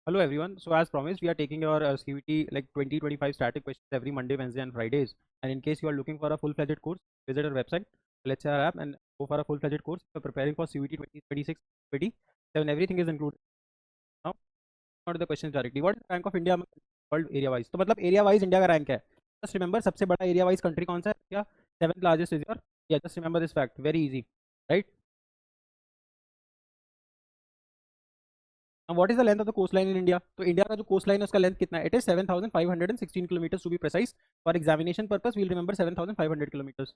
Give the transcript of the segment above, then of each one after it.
Hello everyone. So as promised, we are taking your CVT like 2025 static questions every Monday, Wednesday, and Fridays. And in case you are looking for a full-fledged course, visit our website. Let's say our app and go for a full-fledged course. If you're preparing for CVT 2026, 27, everything is included. Now, on to the questions directly. What is the rank of India world area wise? तो मतलब area wise India का rank है. Just remember सबसे बड़ा area wise country कौन सा है? क्या? Seventh largest is your. Yeah, just remember this fact. Very easy, right? Now, what is the length of the coastline in India? तो India का जो coastline है उसका लेंथ कितना है? It is 7,516 kilometers to be precise. For examination purpose, we'll remember 7,500 kilometers.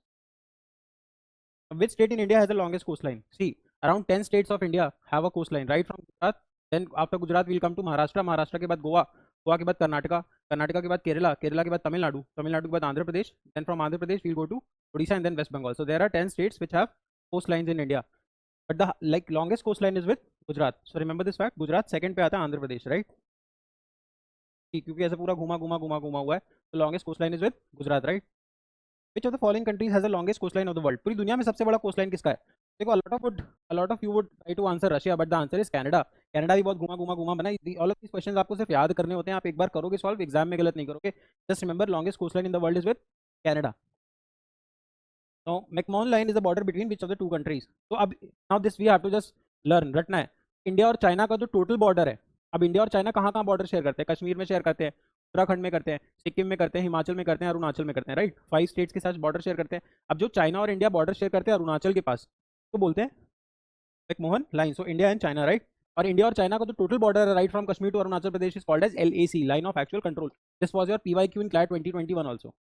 Which state in India has the longest coastline? See, around 10 states of India have a coastline, right from Gujarat. Then after Gujarat, we'll come to Maharashtra. Maharashtra के बाद गोवा, गोवा के बाद कर्नाटका, कर्नाटका के बाद केरला, केरला के बाद तमिलनाडु, तमिलनाडु के बाद Andhra Pradesh. Then from Andhra Pradesh, we'll go to Odisha and then West Bengal. So there are 10 states which have coastlines in India. But the like longest coastline is with Gujarat. So remember this fact. Gujarat second पे आता है Andhra Pradesh, right? क्योंकि ऐसे पूरा घुमा घुमा घुमा घुमा हुआ है. तो longest coastline is with Gujarat, right? Which of the following countries has the longest coastline of the world? पूरी दुनिया में सबसे बड़ा coastline किसका है? देखो a lot of you would try to answer Russia, but the answer is Canada. Canada भी बहुत घुमा घुमा घुमा बना. All of these questions आपको सिर्फ याद करने होते हैं. आप एक बार करोगे solve, एग्जाम में गलत नहीं करोगे. Just remember longest coastline in the world is with Canada. Now McMahon line is the border between which of the two countries? तो अब now this we have to just learn रटना है. India और China का जो total border है, अब India और चाइना कहाँ कहाँ बॉर्डर शेयर करते हैं? कश्मीर में शेयर करते हैं, उत्तराखंड में करते हैं, सिक्किम में करते हैं, हिमाचल में करते हैं, अरुणाचल में करते हैं, राइट? 5 स्टेट्स के साथ बॉर्डर शेयर करते हैं. अब जो चाइना और इंडिया बॉर्डर शेयर करते हैं अरुणाचल के पास, तो बोलते हैं McMahon line. So India and China, right? और इंडिया और चाइना का जो टोटल बॉर्डर है right from Kashmir to Arunachal Pradesh is called as LAC, line of actual control. This was your PYQ in CLAT 2021 also.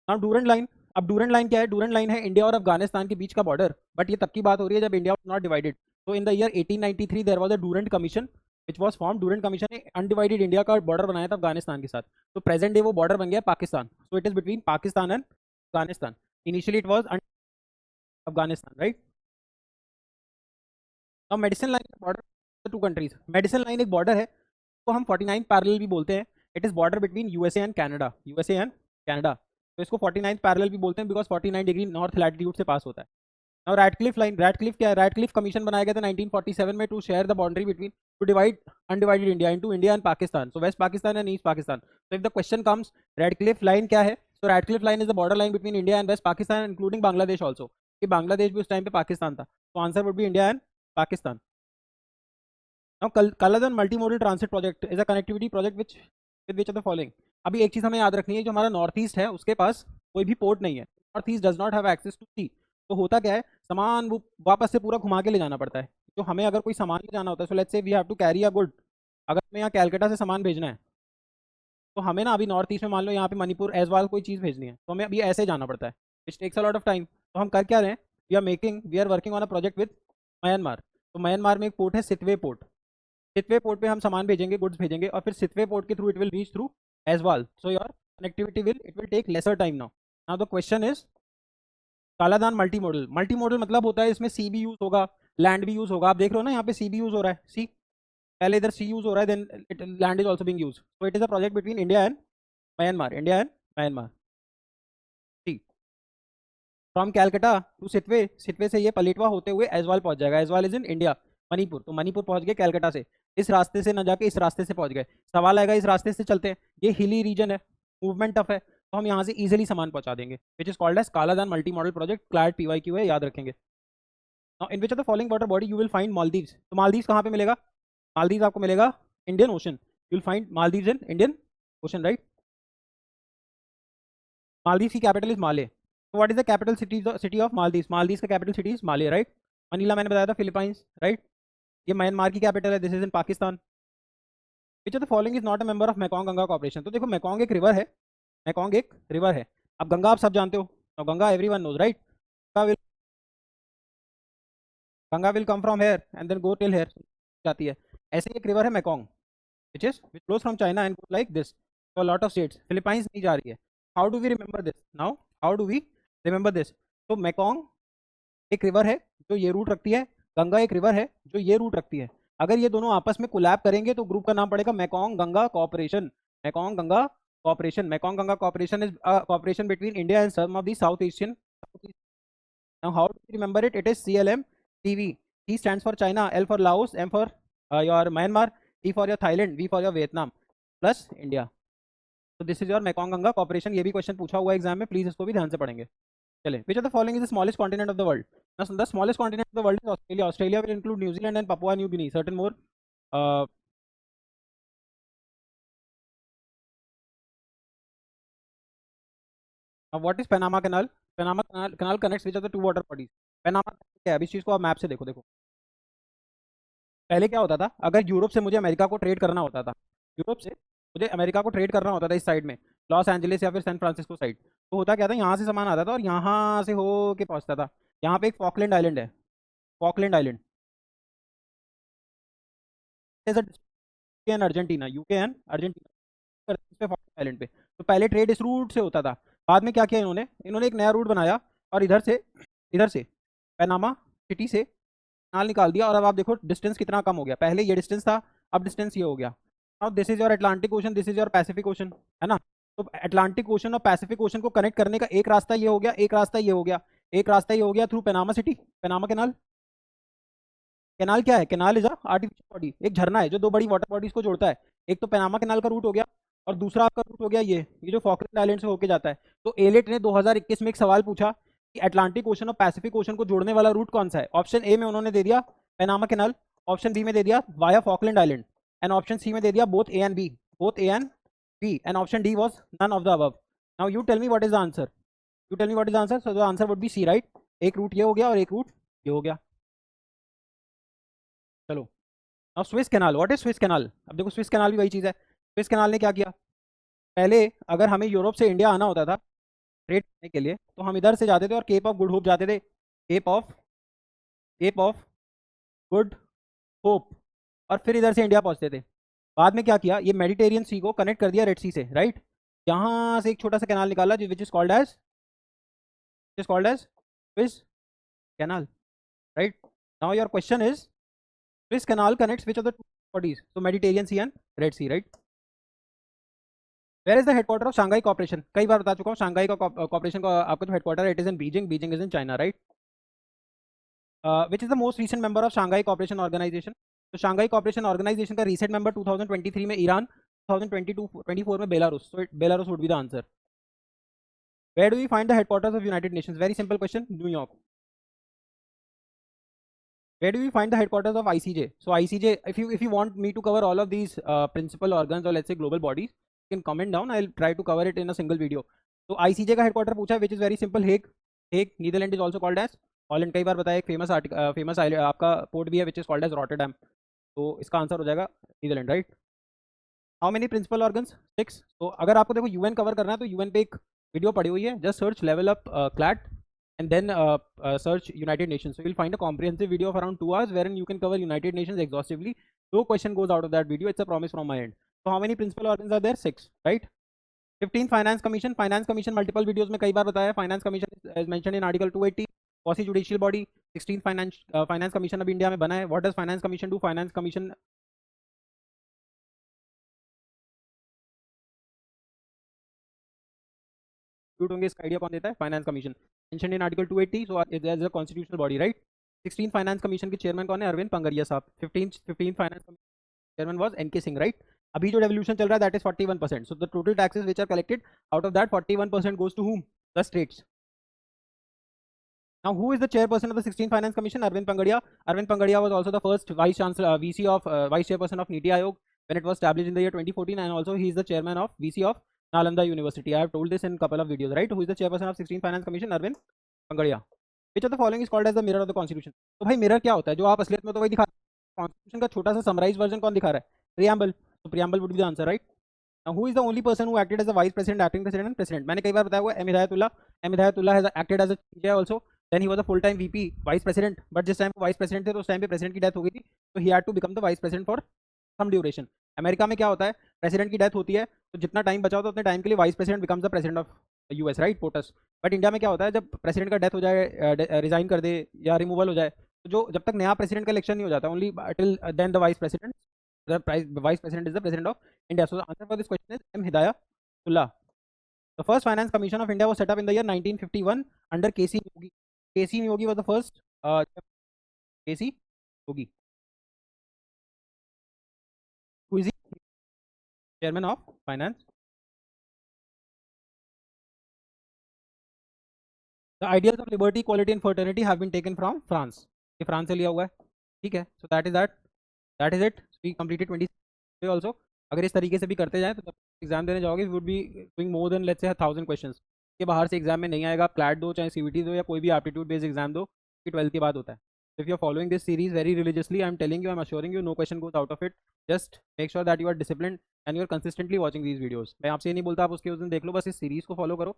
Now Durand line. अब Durand line क्या है? Durand line है India और अफगानिस्तान के बीच का बॉर्डर. बट ये तब की बात हो रही है जब इंडिया वाज नॉट डिवाइडेड. तो in the year 1893 there was a Durand commission which was form. Durand commission ने अनडिवाइडेड इंडिया का बॉर्डर बनाया था अफगानिस्तान के साथ. तो प्रेजेंट डे वो बॉर्डर बन गया Pakistan. So it is between Pakistan and Afghanistan. Initially it was Afghanistan, right? अब medicine line border two countries. Medicine line एक बॉर्डर है तो हम 49 पैरेलल भी बोलते हैं. It is border between USA and Canada. USA and Canada. तो इसको 49 पैरेलल भी बोलते हैं बिकॉज 49 डिग्री नॉर्थ लैटिट्यूड से पास होता है. और रैडक्लिफ लाइन, रैडक्लिफ क्या है? रैडक्लिफ कमीशन बनाया गया था 1947 में to share the boundary between, to divide undivided India into India and Pakistan. So West Pakistan and East Pakistan. तो if the question comes Radcliffe line क्या है, so Radcliffe line is the border line between India and West Pakistan including Bangladesh also. कि बांग्लादेश भी उस time पे पाकिस्तान था. तो answer would be India and Pakistan. Now, Kaladan Multimodal Transit Project is a connectivity project with which of the following? अभी एक चीज़ हमें याद रखनी है, जो हमारा नॉर्थ ईस्ट है उसके पास कोई भी पोर्ट नहीं है. North East does not have access to sea. तो होता क्या है, सामान वो वापस से पूरा घुमा के ले जाना पड़ता है. तो हमें अगर कोई सामान ले जाना होता है, so let's say we have to carry a good. अगर हमें यहाँ कैलकाटा से सामान भेजना है तो हमें ना अभी नॉर्थ ईस्ट में मान लो यहाँ पे मणिपुर एजवाल कोई चीज़ भेजनी है तो हमें अभी ऐसे जाना पड़ता है. Which takes a lot of time. तो हम कर क्या रहे हैं? We are working on a project with Myanmar. तो म्यांमार में एक पोर्ट है सितवे पोर्ट. सितवे पोर्ट पे हम सामान भेजेंगे, गुड्स भेजेंगे, और फिर सितवे पोर्ट के through it will reach through Aizawl. So your connectivity will take lesser time. Now now the question is Kaladan multi modal. Multi modal मतलब होता है इसमें सी भी यूज होगा, लैंड भी यूज होगा. आप देख रहे हो ना यहाँ पे सी भी यूज हो रहा है. सी पहले इधर सी यूज हो रहा है, then land is also being use. So it is a project between India and Myanmar. India and Myanmar. See from Calcutta to Sittwe, Sittwe से ये पलेटवा होते हुए एजवाल पहुंच जाएगा. Aizawl is in India. Manipur, तो मणिपुर पहुंच गए कैलकाटा से. इस रास्ते से न जाके इस रास्ते से पहुंच गए. सवाल आएगा इस रास्ते से चलते हैं, ये हिली रीजन है, मूवमेंट टफ है, तो हम यहाँ से इजीली सामान पहुंचा देंगे. Which is called as Kaladan multi modal project. CLAT PYQ है, याद रखेंगे. In which of the following water body you will find Maldives. तो मालदीव्स कहाँ पे मिलेगा? मालदीव्स आपको मिलेगा Indian Ocean. You will find Maldives in Indian Ocean, right? Maldives की कैपिटल इज माले. तो what is the capital city of Maldives? Maldives का capital city is Male, right? Manila मैंने बताया था फिलीपाइंस, राइट? ये म्यांमार की कैपिटल है, this is in Pakistan. Which of the following is not a member of Mekong Ganga corporation. तो देखो मेकॉन्ग एक रिवर है, मेकॉन्ग एक रिवर है. अब गंगा आप सब जानते हो, तो Ganga everyone knows, right? Ganga will come from here and then go till here जाती है. ऐसे एक रिवर है Mekong which flows from China and goes like this to a lot of states. Philippines नहीं जा रही है. How do we remember this? Now, how do we remember this? तो मेकॉन्ग एक रिवर है जो ये रूट रखती है, गंगा एक रिवर है जो ये रूट रखती है. अगर ये दोनों आपस में कोलैब करेंगे तो ग्रुप का नाम पड़ेगा Mekong Ganga corporation. Mekong Ganga corporation. Mekong Ganga corporation is corporation between India and some of the South Asian. Now, how do we remember it? It is CLMTV. C stands for China, L for Laos, M for your Myanmar, T for your Thailand, V for your Vietnam, plus India. तो this is your Mekong Ganga cooperation. ये भी question पूछा हुआ है exam में, please इसको भी ध्यान से पढ़ेंगे. चले, विच of the following is the smallest continent of the world. The smallest continent of the world is Australia. Australia will include New Zealand and Papua New Guinea. Certain more. What is Panama canal. Panama canal connects which of the to water bodies. Panama क्या है, अब इस चीज को आप map से देखो. देखो पहले क्या होता था, अगर यूरोप से मुझे अमेरिका को ट्रेड करना होता था, यूरोप से मुझे अमेरिका को ट्रेड करना होता था इस साइड में, लॉस एंजलिस या फिर सैन फ्रांसिस्को साइड, तो होता क्या था, यहाँ से सामान आता था और यहाँ से हो के पहुँचता था. यहाँ पे एक फॉकलैंड आइलैंड है. Falkland island as an Argentina, UK and Argentina इस पे, फॉकलैंड आइलैंड पे. तो पहले ट्रेड इस रूट से होता था. बाद में क्या किया इन्होंने, इन्होंने एक नया रूट बनाया और इधर से पनामा सिटी से नाल निकाल दिया. और अब आप देखो डिस्टेंस कितना कम हो गया. पहले ये डिस्टेंस था, अब डिस्टेंस ये हो गया. अब this is your Atlantic ocean, this is your Pacific ocean, है ना. तो अटलांटिक ओशन और पैसिफिक ओशन को कनेक्ट करने का एक रास्ता ये हो गया, एक रास्ता ये हो गया, एक रास्ता ये हो गया through Panama city, Panama canal. Canal क्या है, कैनाल इज आर्टिफिशियल बॉडी, एक झरना है जो दो बड़ी वाटर बॉडीज को जोड़ता है. एक तो पनामा कैनाल का रूट हो गया और दूसरा आपका रूट हो गया ये जो फॉकलैंड आइलैंड से होके जाता है. तो एलेट ने 2021 में एक सवाल पूछा कि अटलांटिक ओशन और पैसिफिक ओशन को जोड़ने वाला रूट कौन सा है. ऑप्शन ए में उन्होंने दे दिया पनामा कैनाल, ऑप्शन बी में दे दिया via Falkland island, and option C में दे दिया both A and B, and option D was none of the above. Now you tell me what is the answer. You tell me what is the answer. So the answer would be C, right. एक route ये हो गया और एक route ये हो गया. चलो, अब Swiss canal, what is Swiss canal. अब देखो स्विस कैनाल भी वही चीज़ है. स्विस कैनाल ने क्या किया, पहले अगर हमें यूरोप से इंडिया आना होता था ट्रेड करने के लिए, तो हम इधर से जाते थे और केप ऑफ गुड होप जाते थे. केप ऑफ गुड होप, और फिर इधर से इंडिया पहुंचते थे. बाद में क्या किया, ये मेडिटेरियन सी को कनेक्ट कर दिया रेड सी से, राइट. यहाँ से एक छोटा सा कैनाल निकाला which is called as Swiss canal, right. Now your question is, Swiss canal connects which of the two bodies, so Mediterranean sea and red sea, right. Where is the headquarter of Shanghai corporation. कई बार बता चुका हूँ Shanghai का corporation का आपका जो headquarter है, it is in Beijing. Beijing is in China, right. Which is the most recent member of Shanghai corporation organization. तो शंघाई कॉर्पोरेशन ऑर्गेनाइजेशन का रीसेंट मेंबर 2023 में ईरान, 2022-24 में Belarus. So Belarus would be the answer. Where do we find the headquarters of united nations. Very simple question. न्यूयॉर्क. Where do we find the headquarters of ICJ? So ICJ, if you want me to cover all of these principal organs or let's say global bodies, you can comment down. I'll try to cover it in a single video. तो ICJ का headquarter पूछा है, which is very simple, Hague. Hague Netherland is also called as Holland. कई बार बताया, एक famous आपका port भी है which is called as Rotterdam. तो इसका आंसर हो जाएगा Netherland, right. How many principal organs, 6. तो अगर आपको देखो यूएन कवर करना है तो यूएन पे एक वीडियो पड़ी हुई है, just search level up CLAT and then search United Nations. So you'll find a comprehensive video of around 2 hours wherein you can cover United Nations exhaustively. No question goes out of that video. It's a promise from my end. So how many principal organs are there? 6, right? 15 Finance Commission. Finance Commission multiple videos में कई बार बताया. Finance Commission is mentioned in Article 280. quasi judicial body. 16 Finance Commission अभी India में बना है. What does Finance Commission do? Finance Commission होंगे, इसका आइडिया कौन देता है, finance commission. Mention in article 280. So it is a constitutional body, right. 16 finance commission के चेयरमैन कौन है, अरविंद पंगरिया साहब. 15 finance commission chairman was NK Singh, right. अभी जो डेवल्यूशन चल रहा है that is 41%. So the total taxes which are collected out of that 41% goes to whom? The states. Now who is the chairperson of the 16 Finance Commission? Arvind Pangadia. Arvind Pangadia was also the first vice chancellor, VC of vice chairperson of NITI Aayog when it was established in the year 2014, and also he is the chairman of VC of Nalanda University. I have told this in couple of videos, right? Who is the chairperson of 16 Finance Commission? Arvind Pangadia. Which of the following is called as the mirror of the Constitution? तो भाई mirror क्या होता है, जो आप असलियत में तो वही दिखा, कॉन्स्टिट्यूशन का छोटा सा समराइज वर्जन कौन दिखा रहा है, प्रियम्बल. तो preamble would be the answer, right. Now who is the only person who acted as the vice president, acting president and president? मैंने कई बार बताया हुआ M Hidayatullah. M Hidayatullah has acted as a CJ also. Then he was a full time VP, vice president. But जिस time vice president थे तो उस time पे प्रेसिडेंट की डेथ हो गई थी, तो he had to become the vice president for some duration. America में क्या होता है, प्रेसिडेंट की डेथ होती है तो जितना टाइम बचा होता है उतने टाइम के लिए vice president becomes the president of US, right, POTUS. But India में क्या होता है, जब प्रेसिडेंट का डेथ हो जाए, रिजाइन कर दे या रिमूवल हो जाए, तो जो जब तक नया प्रेसिडेंट का इलेक्शन नहीं हो जाता, only till then the vice president, the vice president is the president of India. So the answer for this question is M. Hidayatullah. The first Finance Commission of India was set up in the year 1951 under KC Yogi. KC Yogi was the first. KC Yogi. Chairman of finance. The ideals of liberty, equality and fraternity have been taken from France. ये France से लिया हुआ है, ठीक है। So that is it, we completed 20 also. अगर इस तरीके से भी करते जाएं तो एग्जाम देने जाओगे would be doing more than let's say 1000 questions. के बाहर से एग्जाम में नहीं आएगा, आप क्लैट दो, चाहे सीवीटी दो, या कोई भी एप्टीट्यूड बेस्ड एग्जाम दो, कि 12th के बाद होता है। If you are following this series very religiously, I am telling you, I am assuring you, no question goes out of it. Just make sure that you are discipline and you are consistently watching these videos. मैं आपसे ये नहीं बोलता आप उसके उस दिन देख लो, बस इस सीरीज को फॉलो करो।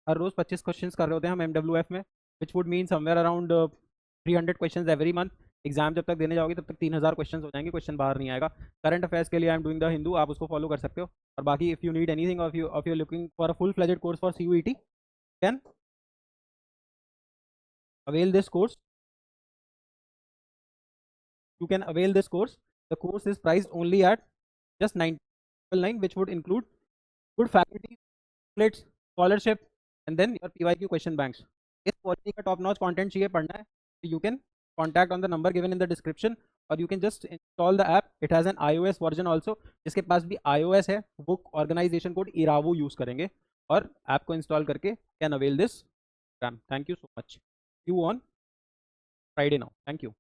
हर रोज 25 क्वेश्चन कर रहे होते हैं हम MWF में, which would mean somewhere around 300 question every month. Exam जब तक देने जाओगे तब तक 3000 क्वेश्चन हो जाएंगे, क्वेश्चन बाहर नहीं आएगा। करंट अफेयर्स के लिए I am doing the Hindu, आप उसको फॉलो कर सकते हो। और बाकी if you need anything of you looking for a full fledged course for CUET, can avail this course. You can avail this course. The course is priced only at just 999, which would include good faculty, plates, scholarship, and then your PYQ question banks. इस quality का top notch content चाहिए पढ़ना है तो you can contact on the number given in the description, और you can just install the app. It has an iOS version also. जिसके पास भी iOS है वो ऑर्गेनाइजेशन कोड इरावो यूज़ करेंगे और ऐप को इंस्टॉल करके can avail this program. Thank you so much. You on Friday now. Thank you.